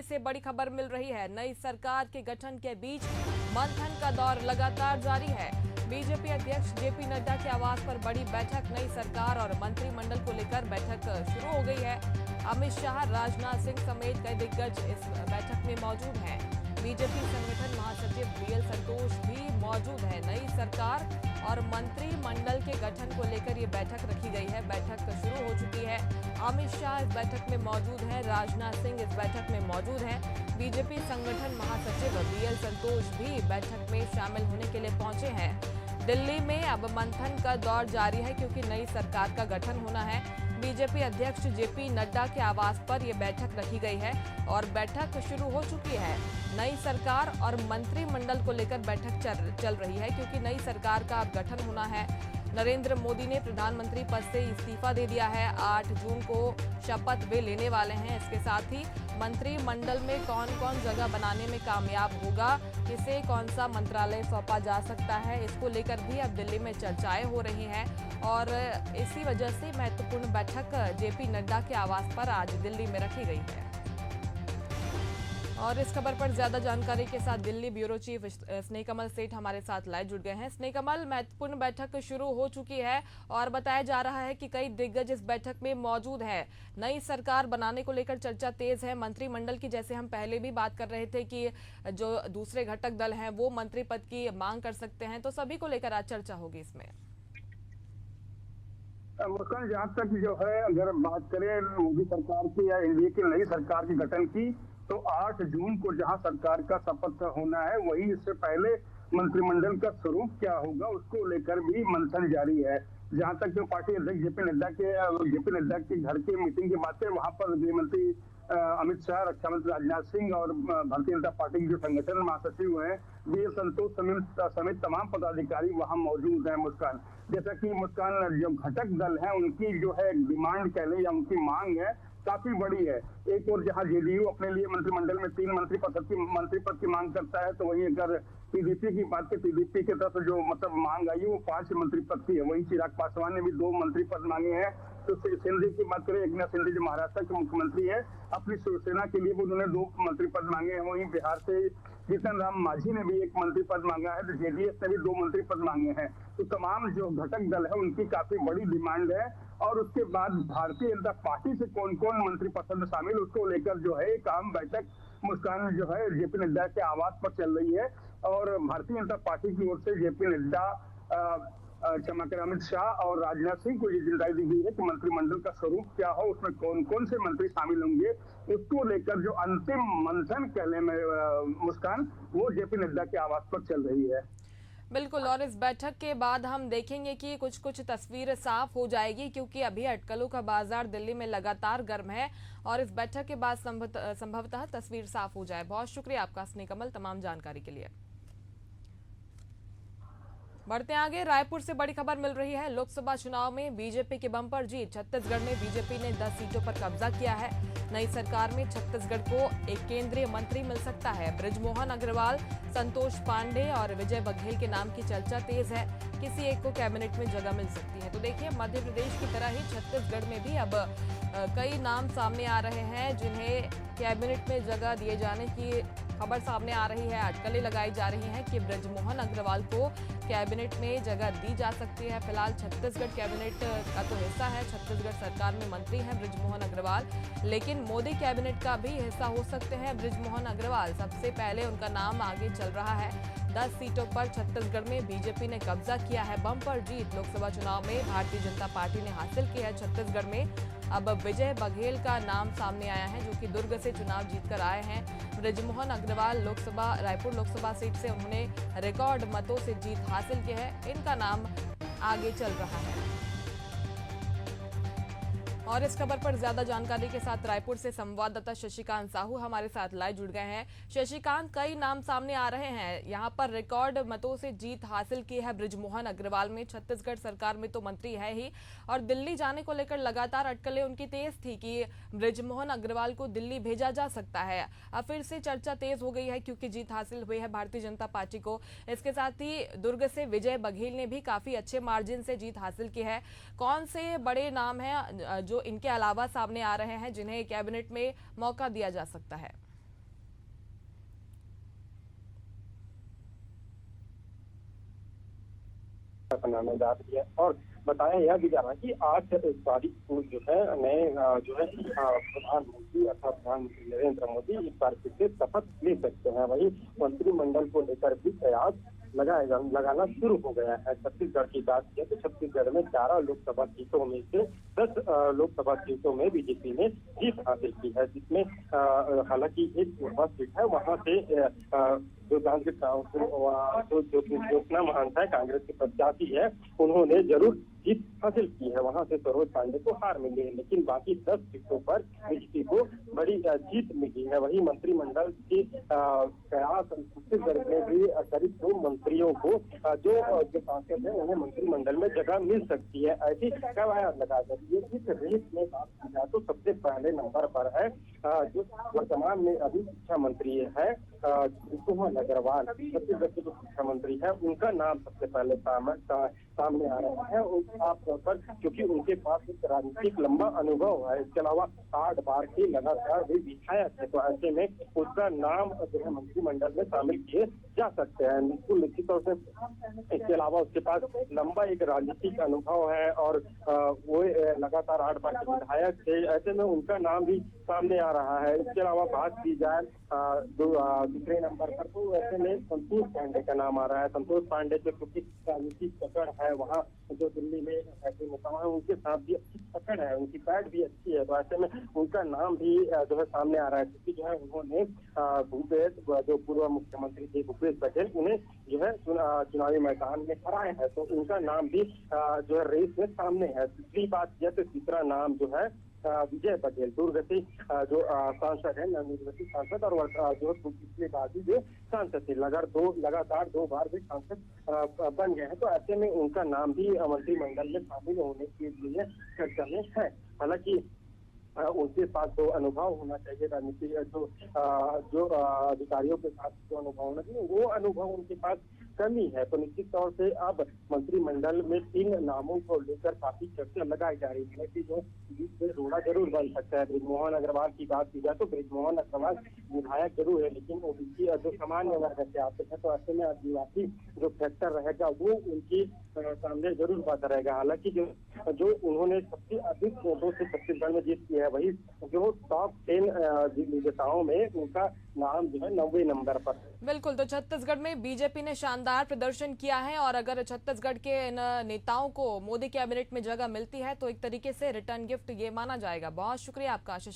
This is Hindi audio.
से बड़ी खबर मिल रही है। नई सरकार के गठन के बीच मंथन का दौर लगातार जारी है। बीजेपी अध्यक्ष जेपी नड्डा के आवास पर बड़ी बैठक, नई सरकार और मंत्रिमंडल को लेकर बैठक शुरू हो गई है। अमित शाह, राजनाथ सिंह समेत कई दिग्गज इस बैठक में मौजूद हैं। बीजेपी संगठन महासचिव बीएल संतोष भी मौजूद है। नई सरकार और मंत्रिमंडल के गठन को लेकर ये बैठक रखी गई है। बैठक शुरू हो चुकी है। अमित शाह इस बैठक में मौजूद हैं, राजनाथ सिंह इस बैठक में मौजूद हैं। बीजेपी संगठन महासचिव बीएल संतोष भी बैठक में शामिल होने के लिए पहुंचे हैं। दिल्ली में अब मंथन का दौर जारी है क्योंकि नई सरकार का गठन होना है। बीजेपी अध्यक्ष जेपी नड्डा के आवास पर यह बैठक रखी गई है और बैठक शुरू हो चुकी है। नई सरकार और मंत्रिमंडल को लेकर बैठक चल रही है क्योंकि नई सरकार का अब गठन होना है। नरेंद्र मोदी ने प्रधानमंत्री पद से इस्तीफा दे दिया है। 8 जून को शपथ वे लेने वाले हैं। इसके साथ ही मंत्रिमंडल में कौन कौन जगह बनाने में कामयाब होगा, किसे कौन सा मंत्रालय सौंपा जा सकता है, इसको लेकर भी अब दिल्ली में चर्चाएं हो रही हैं और इसी वजह से महत्वपूर्ण बैठक जेपी नड्डा के आवास पर आज दिल्ली में रखी गई है। और इस खबर पर ज्यादा जानकारी के साथ दिल्ली ब्यूरो चीफ स्नेहकमल सेठ हमारे साथ लाइव जुड़ गए हैं। स्नेहकमल, महत्वपूर्ण बैठक शुरू हो चुकी है और बताया जा रहा है कि कई दिग्गज इस बैठक में मौजूद है। नई सरकार बनाने को लेकर चर्चा तेज है। मंत्रिमंडल की, जैसे हम पहले भी बात कर रहे थे कि जो दूसरे घटक दल हैं वो मंत्री पद की मांग कर सकते हैं, तो सभी को लेकर आज चर्चा होगी इसमें। मुस्कान, जहाँ तक जो है अगर बात करें मोदी सरकार की या एनडीए की नई सरकार के गठन की, तो 8 जून को जहां सरकार का शपथ होना है, वही इससे पहले मंत्रिमंडल का स्वरूप क्या होगा उसको लेकर भी मंथन जारी है। जहां तक जो पार्टी अध्यक्ष जेपी नड्डा के घर की मीटिंग की बात है, वहां पर गृह मंत्री अमित शाह, रक्षा मंत्री राजनाथ सिंह और भारतीय जनता पार्टी के जो संगठन महासचिव हैं बीएल संतोष समेत तमाम पदाधिकारी वहां मौजूद हैं। मुस्कान, जैसा कि मुस्कान, जो घटक दल है उनकी जो है डिमांड कह लें या उनकी मांग है काफी बड़ी है। एक और जहां जेडीयू अपने लिए मंत्रिमंडल में 3 मंत्री पद की मांग करता है, तो वहीं अगर पीडीपी की बात की, पीडीपी की तरफ जो मांग आई है वो 5 मंत्री पद की है। वहीं चिराग पासवान ने भी 2 मंत्री पद मांगे हैं। तो सिंधे की बात करें, एकनाथ शिंदे जो महाराष्ट्र के मुख्यमंत्री है, अपनी शिवसेना के लिए भी उन्होंने 2 मंत्री पद मांगे हैं। वहीं बिहार से जीतन राम मांझी ने भी 1 मंत्री पद मांगा है, तो जेडीएस ने भी 2 मंत्री पद मांगे हैं। तो तमाम जो घटक दल है उनकी काफी बड़ी डिमांड है। और उसके बाद भारतीय जनता पार्टी से कौन कौन मंत्री पसंद शामिल, उसको लेकर जो है एक आम बैठक मुस्कान जो है जेपी नड्डा के आवास पर चल रही है। और भारतीय जनता पार्टी की ओर से जेपी नड्डा, अमित शाह और राजनाथ सिंह को ये जिम्मेदारी दी गई है कि मंत्रिमंडल का स्वरूप क्या हो, उसमें कौन कौन से मंत्री शामिल होंगे, उसको लेकर जो अंतिम मंथन कहने में मुस्कान, वो जेपी नड्डा के आवास पर चल रही है। बिल्कुल, और इस बैठक के बाद हम देखेंगे कि कुछ तस्वीर साफ हो जाएगी क्योंकि अभी अटकलों का बाजार दिल्ली में लगातार गर्म है और इस बैठक के बाद संभवतः तस्वीर साफ हो जाए। बहुत शुक्रिया आपका स्नेहकमल तमाम जानकारी के लिए। बढ़ते आगे, रायपुर से बड़ी खबर मिल रही है। लोकसभा चुनाव में बीजेपी की बम्पर जीत। छत्तीसगढ़ में बीजेपी ने 10 सीटों पर कब्जा किया है। नई सरकार में छत्तीसगढ़ को एक केंद्रीय मंत्री मिल सकता है। बृजमोहन अग्रवाल, संतोष पांडे और विजय बघेल के नाम की चर्चा तेज है। किसी एक को कैबिनेट में जगह मिल सकती है। तो देखिए, मध्य प्रदेश की तरह ही छत्तीसगढ़ में भी अब कई नाम सामने आ रहे हैं जिन्हें कैबिनेट में जगह दिए जाने की खबर सामने आ रही है। अटकलें लगाई जा रही हैं कि बृजमोहन अग्रवाल को कैबिनेट में जगह दी जा सकती है। फिलहाल छत्तीसगढ़ कैबिनेट का तो हिस्सा है, छत्तीसगढ़ सरकार में मंत्री हैं बृजमोहन अग्रवाल, लेकिन मोदी कैबिनेट का भी हिस्सा हो सकते हैं बृजमोहन अग्रवाल। सबसे पहले उनका नाम आगे चल रहा है। 10 सीटों पर छत्तीसगढ़ में बीजेपी ने कब्जा किया है। बम्पर जीत लोकसभा चुनाव में भारतीय जनता पार्टी ने हासिल की है छत्तीसगढ़ में। अब विजय बघेल का नाम सामने आया है जो कि दुर्ग से चुनाव जीतकर आए हैं। बृजमोहन अग्रवाल रायपुर लोकसभा सीट से उन्होंने रिकॉर्ड मतों से जीत हासिल की है। इनका नाम आगे चल रहा है। और इस खबर पर ज्यादा जानकारी के साथ रायपुर से संवाददाता शशिकांत साहू हमारे साथ लाइव जुड़ गए हैं। शशिकांत, कई नाम सामने आ रहे हैं। यहाँ पर रिकॉर्ड मतों से जीत हासिल की है बृजमोहन अग्रवाल में। छत्तीसगढ़ सरकार में तो मंत्री है ही और दिल्ली जाने को लेकर लगातार अटकलें उनकी तेज थी कि बृजमोहन अग्रवाल को दिल्ली भेजा जा सकता है। अब फिर से चर्चा तेज हो गई है क्योंकि जीत हासिल हुई है भारतीय जनता पार्टी को। इसके साथ ही दुर्ग से विजय बघेल ने भी काफी अच्छे मार्जिन से जीत हासिल की है। कौन से बड़े नाम हैं जो इनके अलावा सामने आ रहे हैं जिन्हें कैबिनेट में मौका दिया जा सकता है? बनाने जा रही है। और बताया यह भी जा रहा है कि 8 तारीख को जो है नए प्रधानमंत्री अर्थात प्रधानमंत्री नरेंद्र मोदी इस बार फिर से शपथ ले सकते हैं। वही मंत्रिमंडल को लेकर भी प्रयास लगाना शुरू हो गया है। छत्तीसगढ़ की बात की तो छत्तीसगढ़ में 11 लोकसभा सीटों में से 10 लोकसभा सीटों में बीजेपी ने जीत हासिल की है, जिसमें हालांकि एक लोकसभा सीट है वहां से जो कांग्रेस ज्योत्सना महंत है, कांग्रेस के प्रत्याशी है, उन्होंने जरूर जीत हासिल की है। वहां से सरोज पांडे को हार मिली है, लेकिन बाकी 10 सीटों पर बीजेपी को बड़ी जीत मिली है। वही मंत्रिमंडल की प्रयास छत्तीसगढ़ में भी करीब 2 मंत्रियों को जो सांसद है उन्हें मंत्रिमंडल में जगह मिल सकती है, ऐसी कवायद लगा रही है। इस रेस में बात की जाए तो सबसे पहले नंबर पर है जो वर्तमान में अभी शिक्षा मंत्री है मोहन अग्रवाल। छत्तीसगढ़ के जो शिक्षा मंत्री है उनका नाम सबसे पहले सामने आ रहा है, और खासतौर पर क्योंकि उनके पास एक राजनीतिक लंबा अनुभव है। इसके अलावा 8 बार के लगातार वे विधायक है, तो ऐसे में उसका नाम जो है मंत्रिमंडल में शामिल किए जा सकते हैं बिल्कुल निश्चित तौर से। इसके अलावा उसके पास लंबा एक राजनीतिक अनुभव है और वो लगातार 8 बार के विधायक थे, ऐसे में उनका नाम भी सामने आ रहा है। इसके अलावा बात की जाए दूसरे नंबर पर तो ऐसे में संतोष पांडे का नाम आ रहा है। संतोष पांडे जो क्योंकि राजनीतिक पकड़ है, वहाँ जो दिल्ली में ऐसे नेता है उनके साथ भी अच्छी पकड़ है, उनकी पैठ भी अच्छी है, तो ऐसे में उनका नाम भी जो है सामने आ रहा है, क्योंकि जो है उन्होंने भूपेश जो पूर्व मुख्यमंत्री थे भूपेश बघेल उन्हें जो है चुनावी मैदान में हराए हैं, तो उनका नाम भी जो है रेस में सामने है। तीसरी बात यह तो तीसरा नाम जो है विजय बघेल दुर्ग से जो सांसद है, नवनिर्वाचित सांसद, और जो पिछले बार भी जो सांसद थे, लगातार 2 बार भी सांसद बन गए हैं, तो ऐसे में उनका नाम भी मंत्रिमंडल में शामिल होने के लिए चर्चा में है। हालांकि उनके पास जो अनुभव होना चाहिए राजनीति जो अधिकारियों के साथ जो अनुभव होना चाहिए वो अनुभव उनके पास कमी है, तो निश्चित तौर से अब मंत्रिमंडल में 3 नामों को लेकर काफी चर्चा लगाई जा रही है कि जो बीच में रोड़ा जरूर बन सकता है। बृजमोहन अग्रवाल की बात की जाए तो बृजमोहन अग्रवाल विधायक जरूर है, लेकिन ओबीसी जो सामान्य वर्ग से आते हैं, तो ऐसे में आदिवासी जो फैक्टर रहेगा वो उनके सामने जरूर बात रहेगा। हालांकि जो उन्होंने सबसे अधिक वोटों से छत्तीसगढ़ में जीत की है, वही जो टॉप 10 विजेताओं में उनका नाम जो है 90 नंबर पर। बिल्कुल, तो छत्तीसगढ़ में बीजेपी ने शानदार प्रदर्शन किया है और अगर छत्तीसगढ़ के इन नेताओं को मोदी कैबिनेट में जगह मिलती है तो एक तरीके से रिटर्न गिफ्ट ये माना जाएगा। बहुत शुक्रिया आपका आशीष।